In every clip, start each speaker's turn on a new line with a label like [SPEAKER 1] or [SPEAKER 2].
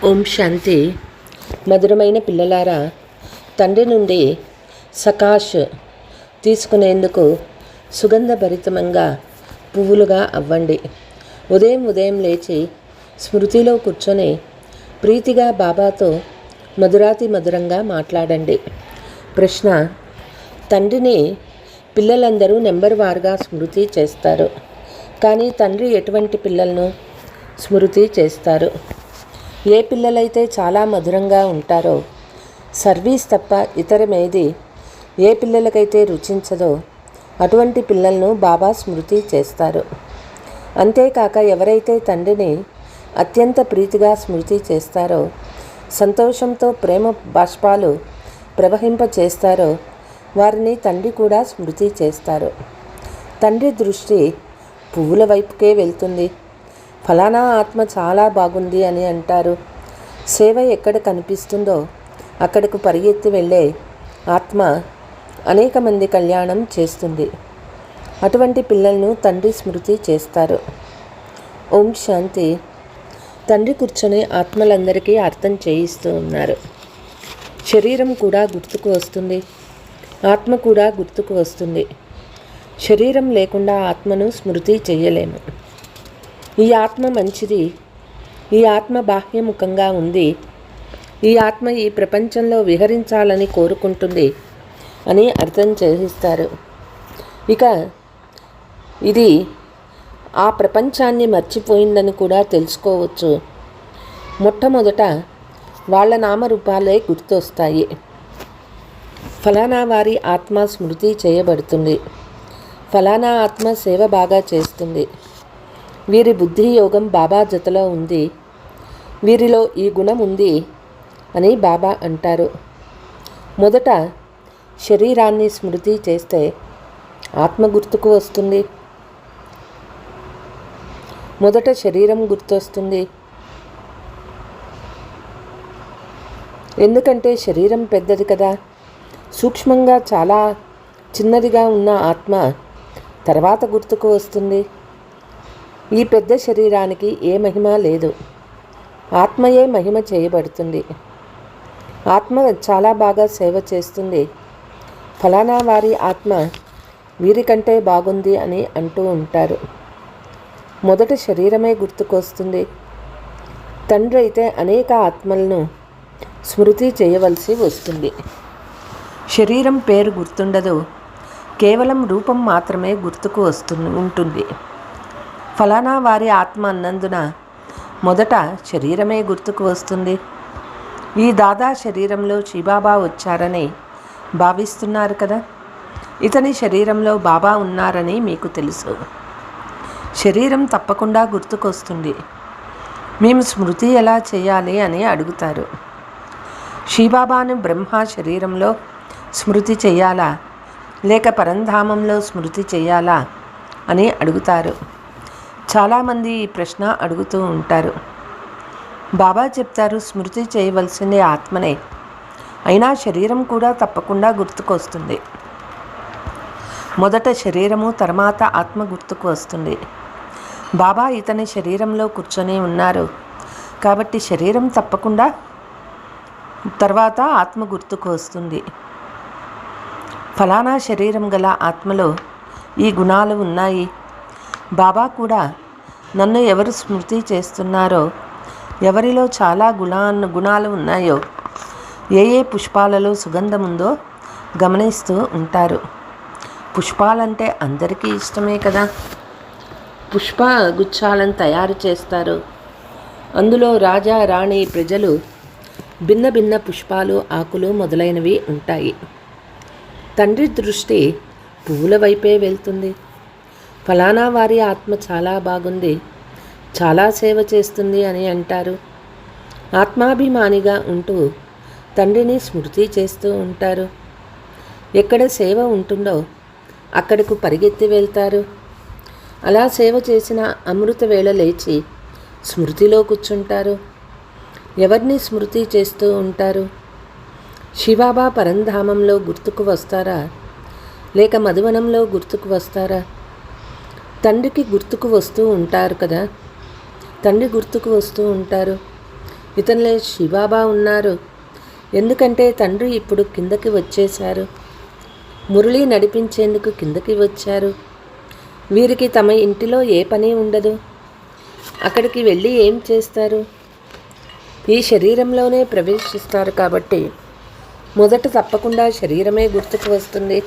[SPEAKER 1] ఓం శాంతి. మధురమైన పిల్లలారా, తండ్రి నుండి సకాష్ తీసుకునేందుకు సుగంధభరితంగా పువ్వులుగా అవ్వండి. ఉదయం లేచి స్మృతిలో కూర్చొని ప్రీతిగా బాబాతో మధురాతి మధురంగా మాట్లాడండి. ప్రశ్న: తండ్రిని పిల్లలందరూ నెంబర్ వారుగా స్మృతి చేస్తారు, కానీ తండ్రి ఎటువంటి పిల్లలను స్మృతి చేస్తారు? ఏ పిల్లలైతే చాలా మధురంగా ఉంటారో, సర్వీస్ తప్ప ఇతరమేది ఏ పిల్లలకైతే రుచించదో అటువంటి పిల్లలను బాబా స్మృతి చేస్తారు. అంతేకాక ఎవరైతే తండ్రిని అత్యంత ప్రీతిగా స్మృతి చేస్తారో, సంతోషంతో ప్రేమ బాష్పాలు ప్రవహింప చేస్తారో వారిని తండ్రి కూడా స్మృతి చేస్తారు. తండ్రి దృష్టి పువ్వుల వైపుకే వెళ్తుంది. ఫలానా ఆత్మ చాలా బాగుంది అని అంటారు. సేవ ఎక్కడ కనిపిస్తుందో అక్కడకు పరిగెత్తి వెళ్ళే ఆత్మ అనేక మంది కళ్యాణం చేస్తుంది. అటువంటి పిల్లలను తండ్రి స్మృతి చేస్తారు. ఓం శాంతి. తండ్రి కూర్చొని ఆత్మలందరికీ అర్థం చేయిస్తూ ఉన్నారు. శరీరం కూడా గుర్తుకు వస్తుంది, ఆత్మ కూడా గుర్తుకు వస్తుంది. శరీరం లేకుండా ఆత్మను స్మృతి చేయలేము. ఈ ఆత్మ మంచిది, ఈ ఆత్మ బాహ్యముఖంగా ఉంది, ఈ ఆత్మ ఈ ప్రపంచంలో విహరించాలని కోరుకుంటుంది అని అర్థం చేయిస్తారు. ఇక ఇది ఆ ప్రపంచాన్ని మర్చిపోయిందని కూడా తెలుసుకోవచ్చు. మొట్టమొదట వాళ్ళ నామరూపాలే గుర్తొస్తాయి. ఫలానా వారి ఆత్మ స్మృతి చేయబడుతుంది, ఫలానా ఆత్మ సేవ బాగా చేస్తుంది, వీరి బుద్ధి యోగం బాబా జతలో ఉంది, వీరిలో ఈ గుణం ఉంది అని బాబా అంటారు. మొదట శరీరాన్ని స్మృతి చేస్తే ఆత్మ గుర్తుకు వస్తుంది. మొదట శరీరం గుర్తొస్తుంది. ఎందుకంటే శరీరం పెద్దది కదా. సూక్ష్మంగా చాలా చిన్నదిగా ఉన్న ఆత్మ తర్వాత గుర్తుకు వస్తుంది. ఈ పెద్ద శరీరానికి ఏ మహిమ లేదు. ఆత్మయే మహిమ చేయబడుతుంది. ఆత్మ చాలా బాగా సేవ చేస్తుంది. ఫలానా వారి ఆత్మ వీరికంటే బాగుంది అని అంటూ ఉంటారు. మొదట శరీరమే గుర్తుకొస్తుంది. తండ్రి అయితే అనేక ఆత్మలను స్మృతి చేయవలసి వస్తుంది. శరీరం పేరు గుర్తుండదు. కేవలం రూపం మాత్రమే గుర్తుకు ఉంటుంది. ఫలానా వారి ఆత్మ అన్నందున మొదట శరీరమే గుర్తుకు వస్తుంది. ఈ దాదా శరీరంలో శివబాబా వచ్చారని భావిస్తున్నారు కదా. ఇతని శరీరంలో బాబా ఉన్నారని మీకు తెలుసు. శరీరం తప్పకుండా గుర్తుకొస్తుంది. మేము స్మృతి ఎలా చేయాలి అని అడుగుతారు. శివబాబాను బ్రహ్మ శరీరంలో స్మృతి చేయాలా లేక పరంధామంలో స్మృతి చేయాలా అని అడుగుతారు. చాలామంది ఈ ప్రశ్న అడుగుతూ ఉంటారు. బాబా చెప్తారు, స్మృతి చేయవలసింది ఆత్మనే, అయినా శరీరం కూడా తప్పకుండా గుర్తుకొస్తుంది. మొదట శరీరము, తర్వాత ఆత్మ గుర్తుకు వస్తుంది. బాబా ఇతని శరీరంలో కూర్చొని ఉన్నారు కాబట్టి శరీరం తప్పకుండా తర్వాత ఆత్మ గుర్తుకు వస్తుంది. ఫలానా శరీరం గల ఆత్మలో ఈ గుణాలు ఉన్నాయి. బాబా కూడా నన్ను ఎవరు స్మృతి చేస్తున్నారో, ఎవరిలో చాలా గుణాలు ఉన్నాయో, ఏ ఏ పుష్పాలలో సుగంధం ఉందో గమనిస్తూ ఉంటారు. పుష్పాలంటే అందరికీ ఇష్టమే కదా. పుష్ప గుచ్చాలను తయారు చేస్తారు. అందులో రాజా, రాణి, ప్రజలు భిన్న భిన్న పుష్పాలు, ఆకులు మొదలైనవి ఉంటాయి. తండ్రి దృష్టి పువ్వుల వైపే వెళ్తుంది. ఫలానా వారి ఆత్మ చాలా బాగుంది, చాలా సేవ చేస్తుంది అని అంటారు. ఆత్మాభిమానిగా ఉంటూ తండ్రిని స్మృతి చేస్తూ ఉంటారు. ఎక్కడ సేవ ఉంటుందో అక్కడకు పరిగెత్తి వెళ్తారు. అలా సేవ చేసిన అమృత వేళ లేచి స్మృతిలో కూర్చుంటారు. ఎవరిని స్మృతి చేస్తూ ఉంటారు? శివబాబా పరంధామంలో గుర్తుకు వస్తారా లేక మధువనంలో గుర్తుకు వస్తారా? తండ్రికి గుర్తుకు వస్తూ ఉంటారు కదా. తండ్రి గుర్తుకు వస్తూ ఉంటారు. ఇతనిలో శివబాబా ఉన్నారు. ఎందుకంటే తండ్రి ఇప్పుడు కిందకి వచ్చేశారు. మురళి నడిపించేందుకు కిందకి వచ్చారు. వీరికి తమ ఇంటిలో ఏ పని ఉండదు. అక్కడికి వెళ్ళి ఏం చేస్తారు? ఈ శరీరంలోనే ప్రవేశిస్తారు కాబట్టి మొదట తప్పకుండా శరీరమే గుర్తుకు వస్తుంది.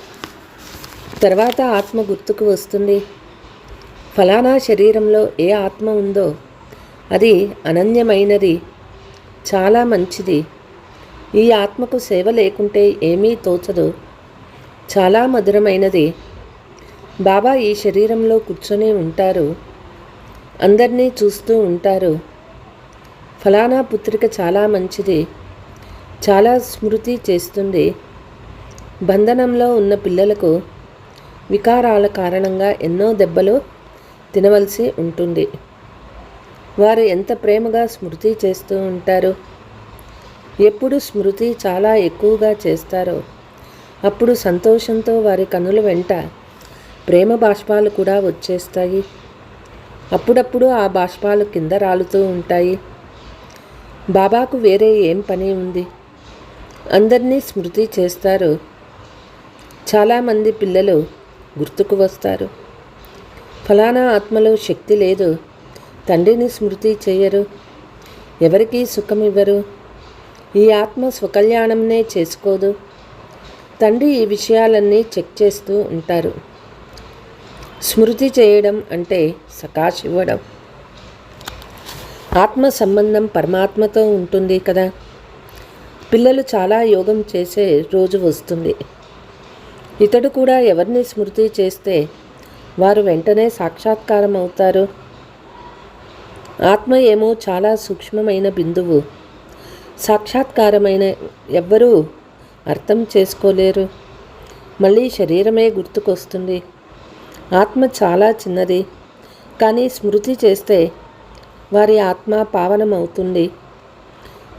[SPEAKER 1] తర్వాత ఆత్మ గుర్తుకు వస్తుంది. ఫలానా శరీరంలో ఏ ఆత్మ ఉందో అది అనన్యమైనది, చాలా మంచిది. ఈ ఆత్మకు సేవ లేకుంటే ఏమీ తోచదు, చాలా మధురమైనది. బాబా ఈ శరీరంలో కూర్చొని ఉంటారు. అందరినీ చూస్తూ ఉంటారు. ఫలానా పుత్రిక చాలా మంచిది, చాలా స్మృతి చేస్తుంది. బంధనంలో ఉన్న పిల్లలకు వికారాల కారణంగా ఎన్నో దెబ్బలు తినవలసి ఉంటుంది. వారు ఎంత ప్రేమగా స్మృతి చేస్తూ ఉంటారు. ఎప్పుడు స్మృతి చాలా ఎక్కువగా చేస్తారో అప్పుడు సంతోషంతో వారి కనుల వెంట ప్రేమ బాష్పాలు కూడా వచ్చేస్తాయి. అప్పుడప్పుడు ఆ బాష్పాలు కింద రాలుతూ ఉంటాయి. బాబాకు వేరే ఏం పని ఉంది? అందరినీ స్మృతి చేస్తారు. చాలామంది పిల్లలు గుర్తుకు వస్తారు. ఫలానా ఆత్మలో శక్తి లేదు, తండ్రిని స్మృతి చేయరు, ఎవరికీ సుఖం ఇవ్వరు, ఈ ఆత్మ స్వకల్యాణంనే చేసుకోదు. తండ్రి ఈ విషయాలన్నీ చెక్ చేస్తూ ఉంటారు. స్మృతి చేయడం అంటే సకాష్ ఇవ్వడం. ఆత్మ సంబంధం పరమాత్మతో ఉంటుంది కదా. పిల్లలు చాలా యోగం చేసే రోజు వస్తుంది. ఇతడు కూడా ఎవరిని స్మృతి చేస్తే వారు వెంటనే సాక్షాత్కారం అవుతారు. ఆత్మ ఏమో చాలా సూక్ష్మమైన బిందువు. సాక్షాత్కారమైన ఎవ్వరూ అర్థం చేసుకోలేరు. మళ్ళీ శరీరమే గుర్తుకొస్తుంది. ఆత్మ చాలా చిన్నది, కానీ స్మృతి చేస్తే వారి ఆత్మ పావనమవుతుంది.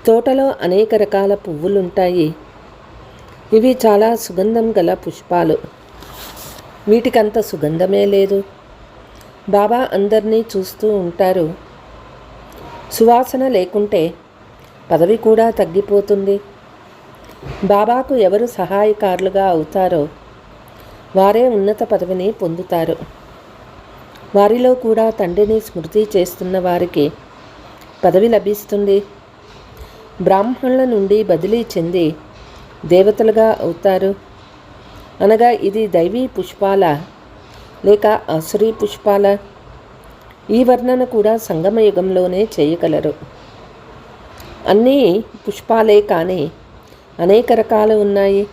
[SPEAKER 1] తోటలో అనేక రకాల పువ్వులుంటాయి. ఇవి చాలా సుగంధం గల పుష్పాలు. వీటికంత సుగంధమే లేదు. బాబా అందరినీ చూస్తూ ఉంటారు. సువాసన లేకుంటే పదవి కూడా తగ్గిపోతుంది. బాబాకు ఎవరు సహాయకారులుగా అవుతారో వారే ఉన్నత పదవిని పొందుతారు. వారిలో కూడా తండ్రిని స్మృతి చేస్తున్న వారికి పదవి లభిస్తుంది. బ్రాహ్మణుల నుండి బదిలీ చెంది దేవతలుగా అవుతారు. అనగా ఇది దైవీ పుష్పాల లేక ఆసురీ పుష్పాల? ఈ వర్ణన కూడా సంగమయుగంలోనే చేయగలరు. అన్నీ పుష్పాలే కానీ అనేక రకాలు ఉన్నాయి.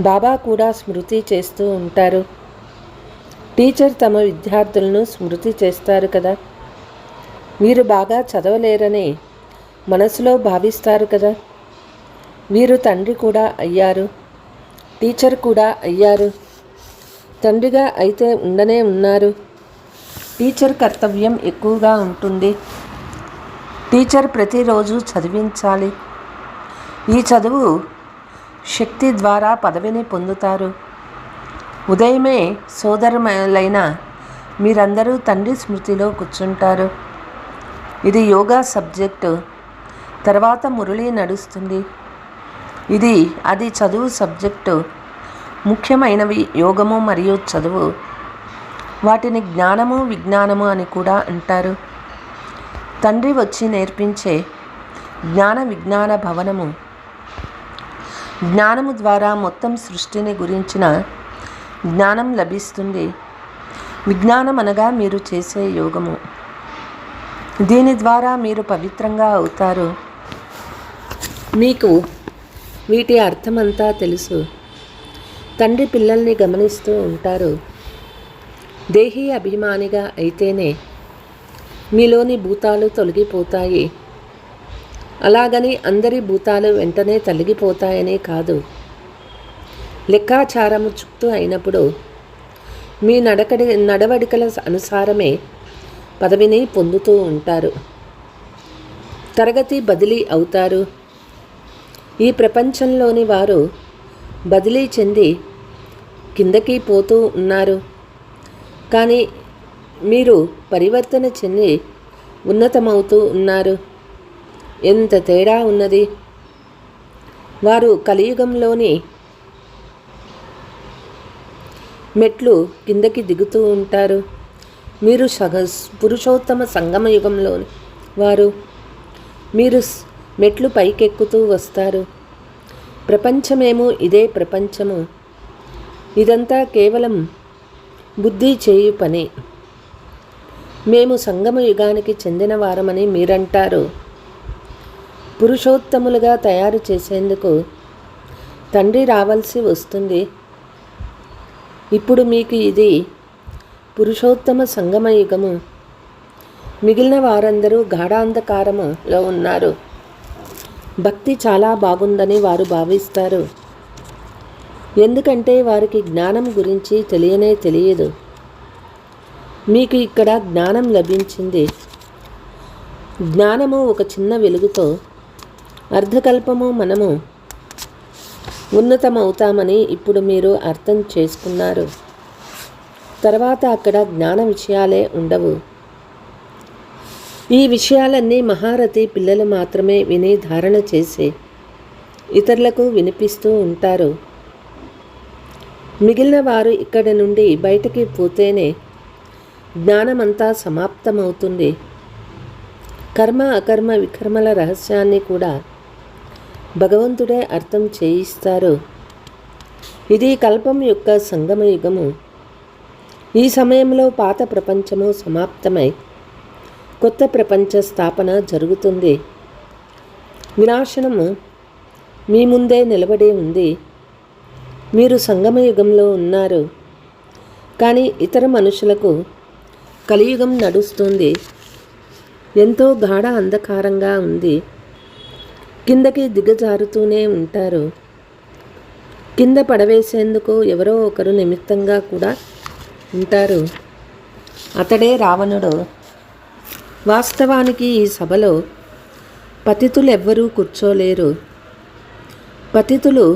[SPEAKER 1] బాబా కూడా స్మృతి చేస్తూ ఉంటారు. టీచర్ తమ విద్యార్థులను స్మృతి చేస్తారు కదా. వీరు బాగా చదవలేరని మనసులో భావిస్తారు కదా. వీరు తండ్రి కూడా అయ్యారు, టీచర్ కూడా అయ్యారు. తండ్రిగా అయితే ఉండనే ఉన్నారు. టీచర్ కర్తవ్యం ఎక్కువగా ఉంటుంది. టీచర్ ప్రతిరోజు చదివించాలి. ఈ చదువు శక్తి ద్వారా పదవిని పొందుతారు. ఉదయమే సోదరులైన మీరందరూ తండ్రి స్మృతిలో కూర్చుంటారు. ఇది యోగా సబ్జెక్టు. తర్వాత మురళి నడుస్తుంది. అది చదువు సబ్జెక్టు. ముఖ్యమైనవి యోగము మరియు చదువు. వాటిని జ్ఞానము విజ్ఞానము అని కూడా అంటారు. తండ్రి వచ్చి నేర్పించే జ్ఞాన విజ్ఞాన భవనము. జ్ఞానము ద్వారా మొత్తం సృష్టిని గురించిన జ్ఞానం లభిస్తుంది. విజ్ఞానం అనగా మీరు చేసే యోగము. దీని ద్వారా మీరు పవిత్రంగా అవుతారు. మీకు వీటి అర్థమంతా తెలుసు. తండ్రి పిల్లల్ని గమనిస్తూ ఉంటారు. దేహీ అభిమానిగా అయితేనే మీలోని భూతాలు తొలగిపోతాయి. అలాగని అందరి భూతాలు వెంటనే తొలగిపోతాయనే కాదు. లెక్కాచారము చుట్టూ అయినప్పుడు మీ నడవడికల అనుసారమే పదవిని పొందుతూ ఉంటారు. తరగతి బదిలీ అవుతారు. ఈ ప్రపంచంలోని వారు బదిలీ చెంది కిందకి పోతూ ఉన్నారు. కానీ మీరు పరివర్తన చెంది ఉన్నతమవుతూ ఉన్నారు. ఎంత తేడా ఉన్నది! వారు కలియుగంలోని మెట్లు కిందకి దిగుతూ ఉంటారు. మీరు పురుషోత్తమ సంగమయుగంలోని వారు. మీరు మెట్లు పైకెక్కుతూ వస్తారు. ప్రపంచమేమో ఇదే ప్రపంచము. ఇదంతా కేవలం బుద్ధి చేయు పని. మేము సంగమ యుగానికి చెందిన వారమని మీరంటారు. పురుషోత్తములుగా తయారు చేసేందుకు తండ్రి రావాల్సి వస్తుంది. ఇప్పుడు మీకు ఇది పురుషోత్తమ సంగమ యుగము. మిగిలిన వారందరూ గాఢాంధకారములో ఉన్నారు. భక్తి చాలా బాగుందని వారు భావిస్తారు. ఎందుకంటే వారికి జ్ఞానం గురించి తెలియదు. మీకు ఇక్కడ జ్ఞానం లభించింది. జ్ఞానము ఒక చిన్న వెలుగుతో అర్ధకల్పము మనము ఉన్నతమవుతామని ఇప్పుడు మీరు అర్థం చేసుకున్నారు. తర్వాత అక్కడ జ్ఞాన విషయాలే ఉండవు. ఈ విషయాలన్నీ మహారథి పిల్లలు మాత్రమే విని ధారణ చేసి ఇతరులకు వినిపిస్తూ ఉంటారు. మిగిలిన వారు ఇక్కడి నుండి బయటికి పోతేనే జ్ఞానమంతా సమాప్తమవుతుంది. కర్మ అకర్మ వికర్మల రహస్యాన్ని కూడా భగవంతుడే అర్థం చేయిస్తారు. ఇది కల్పం యొక్క సంగమ యుగము. ఈ సమయంలో పాత ప్రపంచము సమాప్తమై కొత్త ప్రపంచ స్థాపన జరుగుతుంది. వినాశనము మీ ముందే నిలబడి ఉంది. మీరు సంగమయుగంలో ఉన్నారు. కానీ ఇతర మనుషులకు కలియుగం నడుస్తుంది. ఎంతో గాఢ అంధకారంగా ఉంది. కిందకి దిగజారుతూనే ఉంటారు. కింద పడవేసేందుకు ఎవరో ఒకరు నిమిత్తంగా కూడా ఉంటారు. అతడే రావణుడు. వాస్తవానికి ఈ సభలో పతితులు ఎవ్వరూ కూర్చోలేరు. పతితులు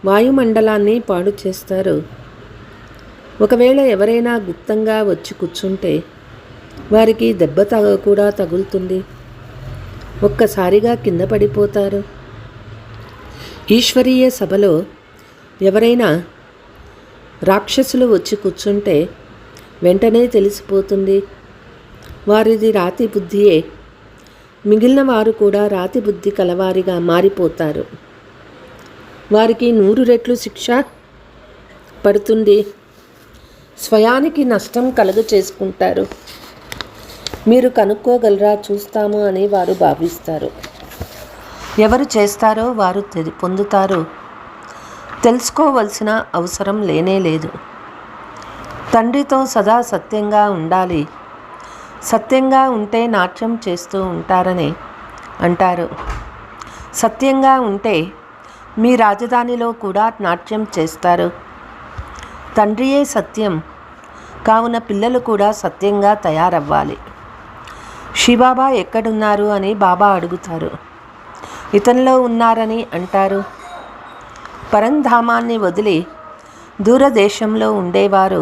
[SPEAKER 1] వాయుమండలాన్ని పాడు చేస్తారు. ఒకవేళ ఎవరైనా గుప్తంగా వచ్చి కూర్చుంటే వారికి దెబ్బ కూడా తగులుతుంది. ఒక్కసారిగా కింద పడిపోతారు. ఈశ్వరీయ సభలో ఎవరైనా రాక్షసులు వచ్చి కూర్చుంటే వెంటనే తెలిసిపోతుంది వారిది రాతి బుద్ధియే. మిగిలిన వారు కూడా రాతి బుద్ధి కలవారిగా మారిపోతారు. వారికి 100 రెట్లు శిక్ష పడుతుంది. స్వయానికి నష్టం కలుగ చేసుకుంటారు. మీరు కనుక్కోగలరా, చూస్తాము అని వారు భావిస్తారు. ఎవరు చేస్తారో వారు పొందుతారు. తెలుసుకోవలసిన అవసరం లేనే లేదు. తండ్రితో సదా సత్యంగా ఉండాలి. సత్యంగా ఉంటే నాట్యం చేస్తూ ఉంటారని అంటారు. సత్యంగా ఉంటే మీ రాజధానిలో కూడా నాట్యం చేస్తారు. తండ్రియే సత్యం కావున పిల్లలు కూడా సత్యంగా తయారవ్వాలి. శివబాబా ఎక్కడున్నారు అని బాబా అడుగుతారు. ఇతనిలో ఉన్నారని అంటారు. పరంధామాన్ని వదిలి దూరదేశంలో ఉండేవారు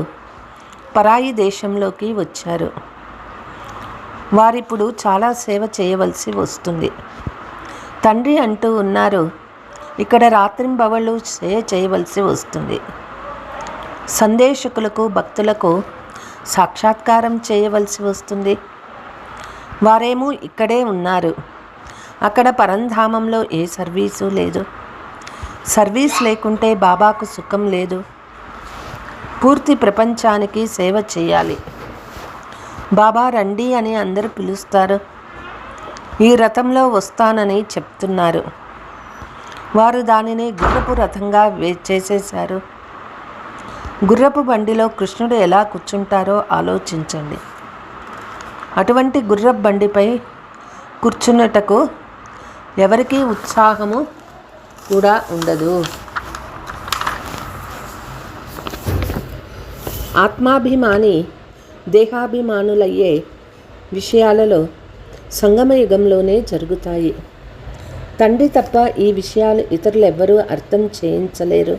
[SPEAKER 1] పరాయి దేశంలోకి వచ్చారు. వారిప్పుడు చాలా సేవ చేయవలసి వస్తుంది. తండ్రి అంటూ ఉన్నారు, ఇక్కడ రాత్రింబవళ్ళు సేవ చేయవలసి వస్తుంది. సందేశకులకు భక్తులకు సాక్షాత్కారం చేయవలసి వస్తుంది. వారేమో ఇక్కడే ఉన్నారు. అక్కడ పరంధామంలో ఏ సర్వీసు లేదు. సర్వీస్ లేకుంటే బాబాకు సుఖం లేదు. పూర్తి ప్రపంచానికి సేవ చేయాలి. బాబా రండి అని అందరూ పిలుస్తారు. ఈ రథంలో వస్తానని చెప్తున్నారు. వారు దానిని గుర్రపు రథంగా చేసేశారు. గుర్రపు బండిలో కృష్ణుడు ఎలా కూర్చుంటారో ఆలోచించండి. అటువంటి గుర్రపు బండిపై కూర్చున్నటకు ఎవరికీ ఉత్సాహము కూడా ఉండదు. ఆత్మాభిమాని దేహాభిమానులయ్యే విషయాలలో సంగమయుగంలోనే జరుగుతాయి. తండ్రి తప్ప ఈ విషయాలు ఇతరులెవ్వరూ అర్థం చేయించలేరు.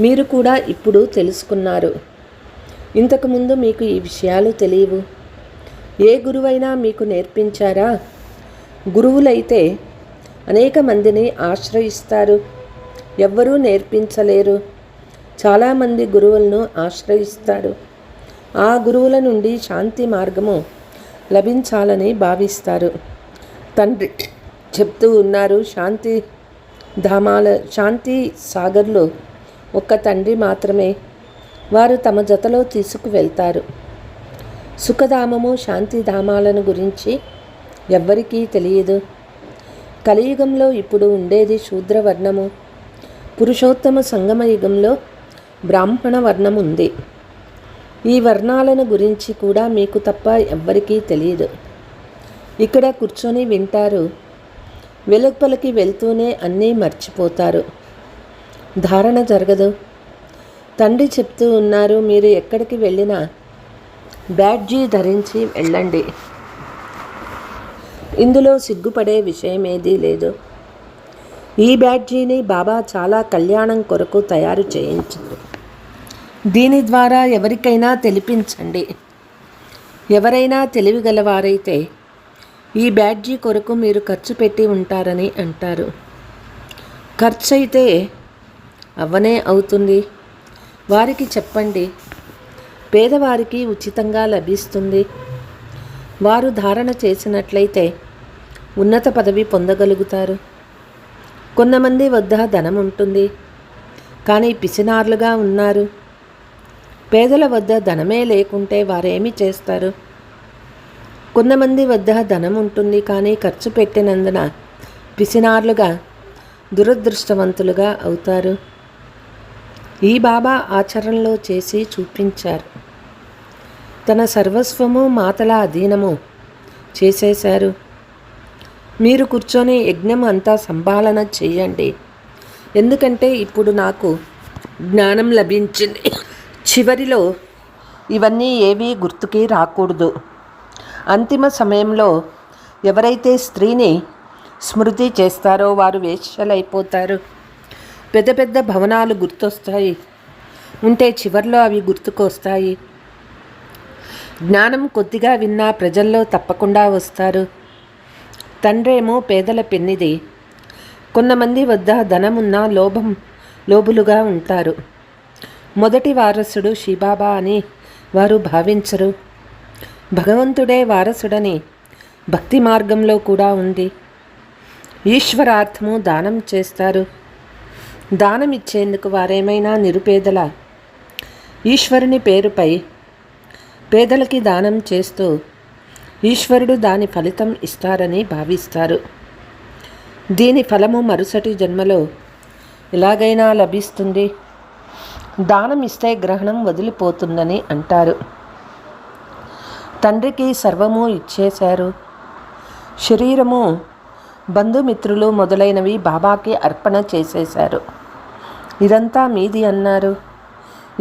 [SPEAKER 1] మీరు కూడా ఇప్పుడు తెలుసుకున్నారు. ఇంతకుముందు మీకు ఈ విషయాలు తెలియవు. ఏ గురువైనా మీకు నేర్పించారా? గురువులైతే అనేక మందిని ఆశ్రయిస్తారు. ఎవ్వరూ నేర్పించలేరు. చాలామంది గురువులను ఆశ్రయిస్తారు. ఆ గురువుల నుండి శాంతి మార్గము లభించాలని భావిస్తారు. తండ్రి చెప్తూ ఉన్నారు, శాంతి సాగర్లో ఒక్క తండ్రి మాత్రమే. వారు తమ జతలో తీసుకువెళ్తారు. సుఖధామము శాంతిధామాలను గురించి ఎవ్వరికీ తెలియదు. కలియుగంలో ఇప్పుడు ఉండేది శూద్రవర్ణము. పురుషోత్తమ సంగమ యుగంలో బ్రాహ్మణ వర్ణం ఉంది. ఈ వర్ణాలను గురించి కూడా మీకు తప్ప ఎవ్వరికీ తెలియదు. ఇక్కడ కూర్చొని వింటారు. వెలుపలికి వెళ్తూనే అన్నీ మర్చిపోతారు. ధారణ జరగదు. తండ్రి చెప్తూ ఉన్నారు, మీరు ఎక్కడికి వెళ్ళినా బ్యాడ్జీ ధరించి వెళ్ళండి. ఇందులో సిగ్గుపడే విషయమేదీ లేదు. ఈ బ్యాడ్జీని బాబా చాలా కళ్యాణం కొరకు తయారు చేయించారు. దీని ద్వారా ఎవరికైనా తెలిపించండి. ఎవరైనా తెలివిగలవారైతే ఈ బ్యాడ్జీ కొరకు మీరు ఖర్చు పెట్టి ఉంటారని అంటారు. ఖర్చు అయితే అవ్వనే అవుతుంది. వారికి చెప్పండి, పేదవారికి ఉచితంగా లభిస్తుంది. వారు ధారణ చేసినట్లయితే ఉన్నత పదవి పొందగలుగుతారు. కొంతమంది వద్ద ధనం ఉంటుంది, కానీ పిసినార్లుగా ఉన్నారు. పేదల వద్ద ధనమే లేకుంటే వారేమి చేస్తారు? కొంతమంది వద్ద ధనం ఉంటుంది, కానీ ఖర్చు పెట్టినందున పిసినార్లుగా దురదృష్టవంతులుగా అవుతారు. ఈ బాబా ఆచరణలో చేసి చూపించారు. తన సర్వస్వము మాతల అధీనము చేసేశారు. మీరు కూర్చొని యజ్ఞం అంతా సంభాలన చేయండి. ఎందుకంటే ఇప్పుడు నాకు జ్ఞానం లభించింది. చివరిలో ఇవన్నీ ఏవీ గుర్తుకి రాకూడదు. అంతిమ సమయంలో ఎవరైతే స్త్రీని స్మృతి చేస్తారో వారు వేశ్యలైపోతారు. పెద్ద పెద్ద భవనాలు గుర్తొస్తాయి ఉంటే చివర్లో అవి గుర్తుకొస్తాయి. జ్ఞానం కొద్దిగా విన్నా ప్రజల్లో తప్పకుండా వస్తారు. తండ్రేమో పేదల పెన్నిది. కొంతమంది వద్ద ధనమున్నా లోబులుగా ఉంటారు. మొదటి వారసుడు శివబాబా అని వారు భావించరు. భగవంతుడే వారసుడని భక్తి మార్గంలో కూడా ఉంది. ఈశ్వరార్థము దానం చేస్తారు. దానం ఇచ్చేందుకు వారేమైనా నిరుపేదల? ఈశ్వరుని పేరుపై పేదలకి దానం చేస్తూ ఈశ్వరుడు దాని ఫలితం ఇస్తారని భావిస్తారు. దీని ఫలము మరుసటి జన్మలో ఎలాగైనా లభిస్తుంది. దానం ఇస్తే గ్రహణం వదిలిపోతుందని అంటారు. తండ్రికి సర్వము ఇచ్చేశారు. శరీరము, బంధుమిత్రులు మొదలైనవి బాబాకి అర్పణ చేసేశారు. ఇదంతా మీది అన్నారు.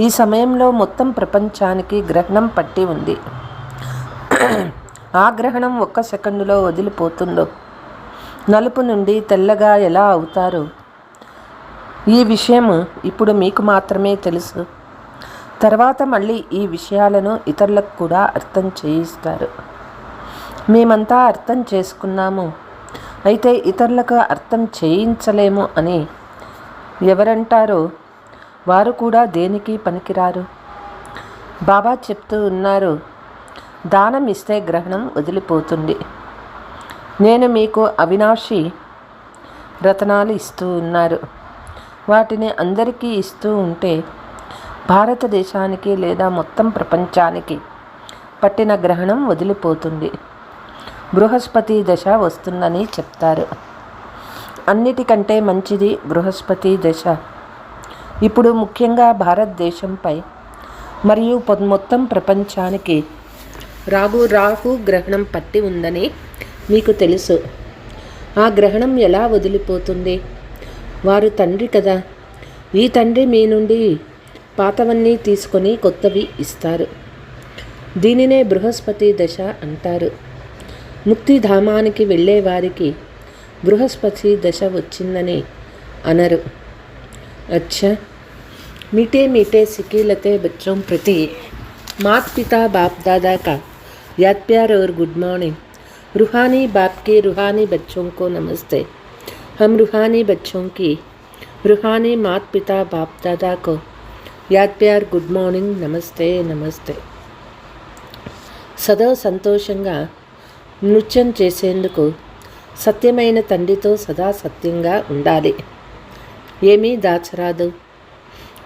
[SPEAKER 1] ఈ సమయంలో మొత్తం ప్రపంచానికి గ్రహణం పట్టి ఉంది. ఆ గ్రహణం 1 సెకండులో వదిలిపోతుందో, నలుపు నుండి తెల్లగా ఎలా అవుతారో ఈ విషయం ఇప్పుడు మీకు మాత్రమే తెలుసు. తర్వాత మళ్ళీ ఈ విషయాలను ఇతరులకు కూడా అర్థం చేయిస్తారు. మేమంతా అర్థం చేసుకున్నాము, అయితే ఇతరులకు అర్థం చేయించలేము అని ఎవరంటారో వారు కూడా దేనికి పనికిరారు. బాబా చెప్తూ ఉన్నారు, దానం ఇస్తే గ్రహణం వదిలిపోతుంది. నేను మీకు అవినాశి రత్నాలు ఇస్తూ ఉన్నారు. వాటిని అందరికీ ఇస్తూ ఉంటే భారతదేశానికి లేదా మొత్తం ప్రపంచానికి పట్టిన గ్రహణం వదిలిపోతుంది. బృహస్పతి దశ వస్తుందని చెప్తారు. అన్నిటికంటే మంచిది బృహస్పతి దశ. ఇప్పుడు ముఖ్యంగా భారతదేశంపై మరియు మొత్తం ప్రపంచానికి రాహు గ్రహణం పట్టి ఉందని మీకు తెలుసు. ఆ గ్రహణం ఎలా వదిలిపోతుంది? వారు తండ్రి కదా. ఈ తండ్రి మీ నుండి పాతవన్నీ తీసుకొని కొత్తవి ఇస్తారు. దీనినే బృహస్పతి దశ అంటారు. ముక్తిధామానికి వెళ్ళే వారికి బృహస్పతి దశ వచ్చిందని అనరు. अच्छा, मीठे मीठे सिकीलते बच्चों प्रति माता पिता बाप दादा का याद प्यार और गुड मॉर्निंग. रूहानी बाप के रूहानी बच्चों को नमस्ते. हम रूहानी बच्चों की रूहानी माता पिता बाप दादा को याद प्यार गुड मॉर्निंग नमस्ते नमस्ते. సదా సంతోషంగా నృత్యం చేసేందుకు సత్యమైన తండ్రితో సదా సత్యంగా ఉండాలి. ఏమీ దాచరాదు.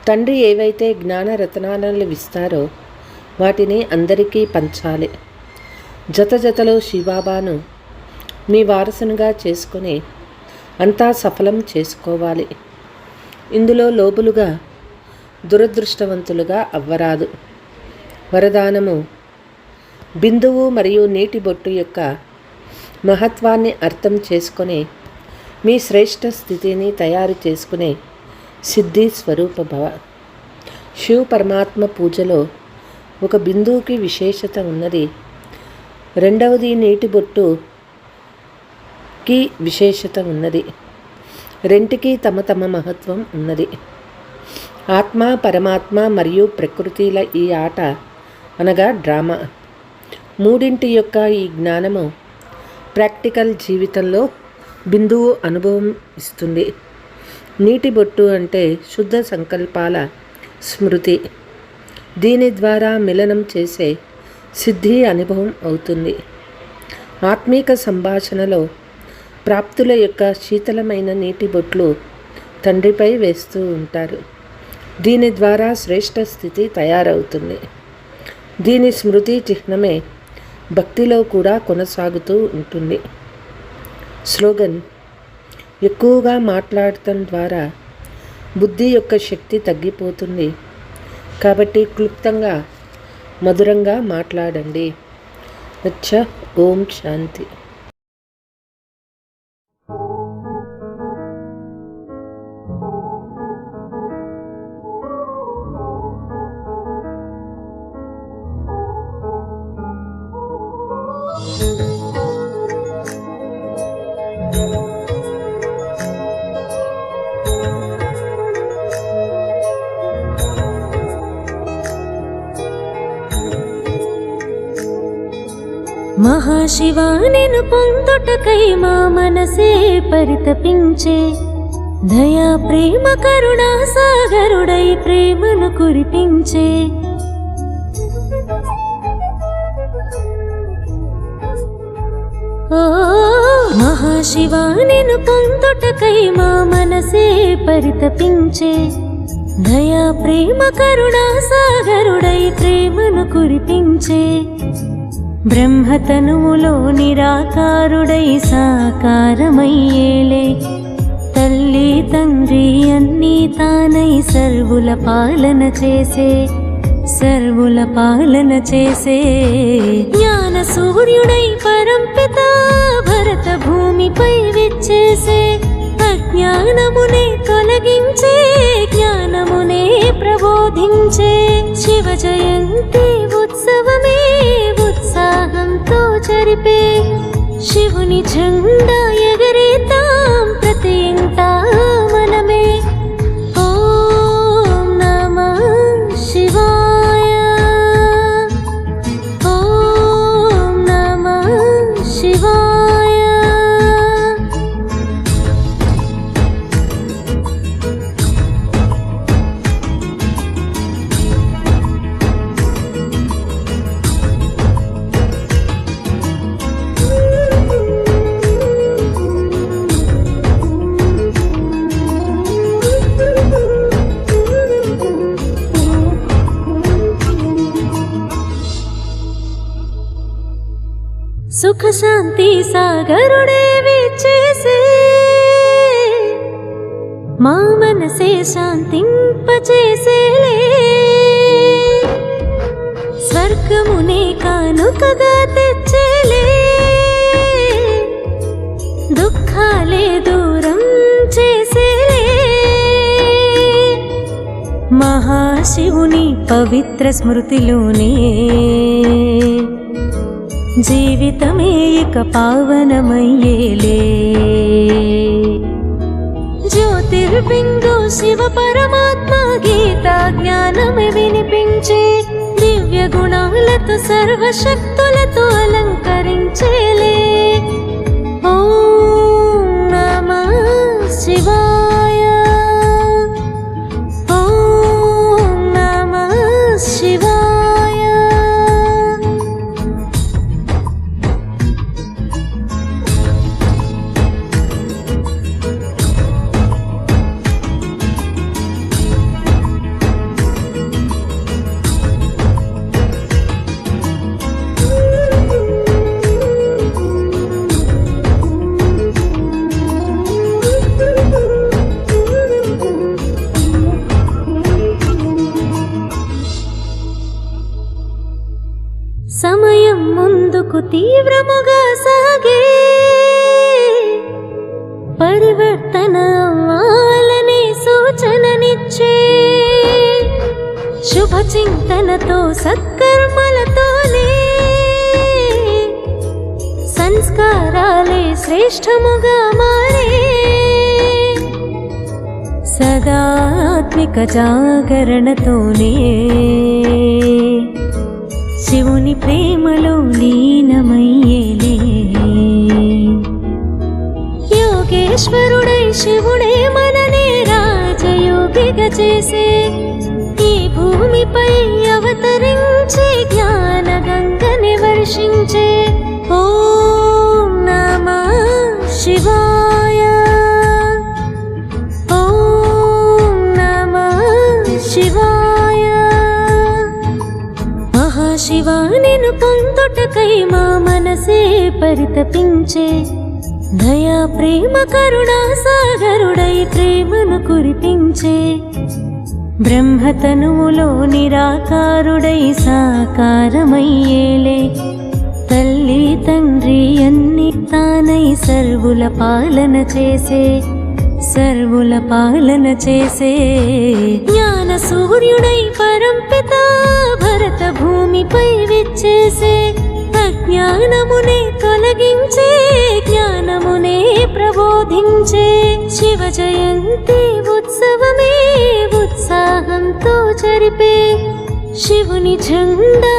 [SPEAKER 1] తండ్రి ఏవైతే జ్ఞాన రత్నాలను ఇస్తారో వాటిని అందరికీ పంచాలి. జతలో శివబాబాను మీ వారసునిగా చేసుకొని అంతా సఫలం చేసుకోవాలి. ఇందులో లోబులుగా దురదృష్టవంతులుగా అవ్వరాదు. వరదానము: బిందువు మరియు నీటి బొట్టు యొక్క మహత్వాన్ని అర్థం చేసుకొని మీ శ్రేష్ఠ స్థితిని తయారు చేసుకునే సిద్ధి స్వరూప భవ. శివ పరమాత్మ పూజలో ఒక బిందువుకి విశేషత ఉన్నది. రెండవది నీటి బొట్టుకి విశేషత ఉన్నది. రెంటికి తమ తమ మహత్వం ఉన్నది. ఆత్మ, పరమాత్మ మరియు ప్రకృతిల ఈ ఆట అనగా డ్రామా. మూడింటి యొక్క ఈ జ్ఞానము ప్రాక్టికల్ జీవితంలో బిందువు అనుభవం ఇస్తుంది. నీటి బొట్టు అంటే శుద్ధ సంకల్పాల స్మృతి. దీని ద్వారా మిలనం చేసే సిద్ధి అనుభవం అవుతుంది. ఆత్మీక సంభాషణలో ప్రాప్తుల యొక్క శీతలమైన నీటి బొట్లు తండ్రిపై వేస్తూ ఉంటారు. దీని ద్వారా శ్రేష్ఠ స్థితి తయారవుతుంది. దీని స్మృతి చిహ్నమే భక్తిలో కూడా కొనసాగుతూ ఉంటుంది. స్లోగన్: ఎక్కువగా మాట్లాడటం ద్వారా బుద్ధి యొక్క శక్తి తగ్గిపోతుంది. కాబట్టి క్లుప్తంగా మధురంగా మాట్లాడండి. అచ్చా, ఓం శాంతి.
[SPEAKER 2] మహాశివా నిన్ను పొందుటకై మా మనసే పరితపించే, దయా ప్రేమ కరుణా సాగరుడై ప్రేమను కురిపించే. ఓ మహాశివా నిన్ను పొందుటకై మా మనసే పరితపించే, దయా ప్రేమ కరుణా సాగరుడై ప్రేమను కురిపించే. బ్రహ్మతనువులో నిరాకారుడై సాకారమయ్యేలే, తల్లి తండ్రి అన్నీ తానై సర్వుల పాలన చేసే, సర్వుల పాలన చేసే. జ్ఞాన సూర్యుడై పరంపిత భరత భూమిపై విచ్చేసే, అజ్ఞానమునే తొలగించే, జ్ఞానమునే ప్రబోధించే. శివ జయంతి ఉత్సవమే ఉత్సాహంతో జరిపే, శివుని జెండా ఎగరేతాం ప్రతి ఇంటా మనమే. ఓం నమః శివాయ, ఓం నమః శివాయ. సుఖ శాంతి సాగరుడే విచ్చేసే, మా మనసే శాంతింపచేసేలే. స్వర్గమునే కానుకగా తెచ్చేలే, దుఃఖాలే దూరం చేసేలే. మహాశివుని పవిత్ర స్మృతిలోనే జీవితమే ఇక పావనమయ్యేలే. జ్యోతిర్బిందు శివ పరమాత్మ గీతా జ్ఞానమే వినిపించే, దివ్య గుణాలతో సర్వశక్తులతో అలంకరించేలే. ఓం నమః శివాయ, ఓం నమః శివాయ. సమయం ముందుకు తీవ్రముగా సాగే, పరివర్తన అవ్వాలనే సూచననిచ్చే. శుభ చింతనతో సత్కర్మలతోనే సంస్కారాలే శ్రేష్టముగా మారే. సదాత్మిక జాగరణతోనే శివుని ప్రేమలో లీనమయ్యేలే. యోగేశ్వరుడై శివుడే మననే రాజయోగిగా చేసే, ఈ భూమిపై అవతరించి జ్ఞాన గంగని వర్షించే. ఓం నమః శివాయ, ఓం నమః శివాయ. మహాశివా నిన్ను పొందుటకై మా మనసే పరితపించే, దయా ప్రేమ కరుణా సాగరుడై ప్రేమను కురిపించే. బ్రహ్మతనువులో నిరాకారుడై సాకారమయ్యేలే, తల్లి తండ్రి అన్నీ తానై సర్వుల పాలన చేసే, సర్వుల పాలన చేసే. జ్ఞాన సూర్యుడై పరంపిత భరత భూమిపై విచ్చేసే, అజ్ఞానమునే తొలగించే, జ్ఞానమునే ప్రబోధించే. శివ జయంతి ఉత్సవమే ఉత్సాహంతో జరిపే, శివుని జెండా